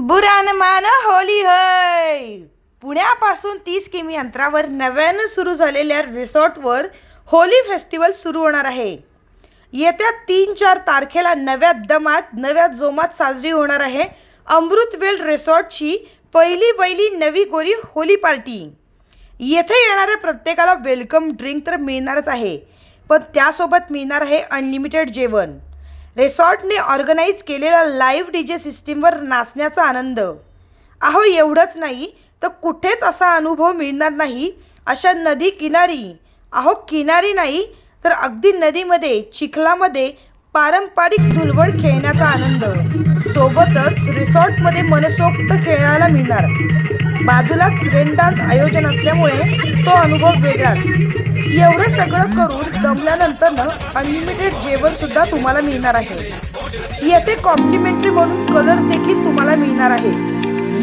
बुरा न मान होली है. पुण्यापासून 30 किमी अंतरावर नव्यानं सुरू झालेल्या रिसॉर्टवर होली फेस्टिवल सुरू होणार आहे. येत्या 3-4 तारखेला नव्या दमात नव्या जोमात साजरी होणार आहे अमृतवेल रिसॉर्टची पहिली नवी गोरी होली पार्टी. येथे येणाऱ्या प्रत्येकाला वेलकम ड्रिंक तर मिळणारच आहे, पण त्यासोबत मिळणार आहे अनलिमिटेड जेवण. रिसॉर्टने ऑर्गनाईज केलेला लाईव्ह डीजे सिस्टीमवर नाचण्याचा आनंद. अहो एवढंच नाही तर कुठेच असा अनुभव मिळणार नाही. अशा नदी किनारी, अहो किनारी नाही तर अगदी नदीमध्ये चिखलामध्ये पारंपरिक धुलवड खेळण्याचा आनंद. सोबतच रिसॉर्टमध्ये मनसोक्त खेळायला मिळणार. बाजूलाच रेन डान्स आयोजन असल्यामुळे तो अनुभव वेगळाच. एवढं सगळं करून जमल्यानंतर अनलिमिटेड जेवण सुद्धा तुम्हाला मिळणार आहे. येथे कॉम्प्लिमेंटरी म्हणून कलर्स देखील तुम्हाला मिळणार आहे.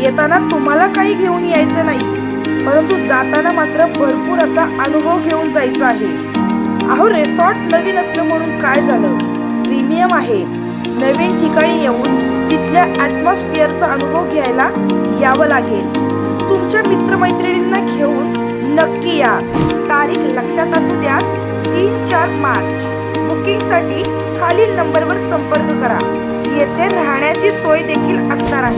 येताना तुम्हाला काही घेऊन यायचं नाही, परंतु जाताना मात्र भरपूर असा अनुभव घेऊन जायचा आहे. अहो रिसॉर्ट नवीन असलं म्हणून काय झालं, प्रीमियम आहे. नवीन ठिकाणी येऊन तिथल्या ॲटमॉस्फिअरचा अनुभव घ्यायला यावं लागेल. तुमच्या मित्रमैत्रिणींना घेऊन नक्की या. तारीख लक्षात असू द्या, 3-4 मार्च. बुकिंगसाठी खालील नंबरवर संपर्क करा. येथे राहण्याची सोय देखील असणार आहे.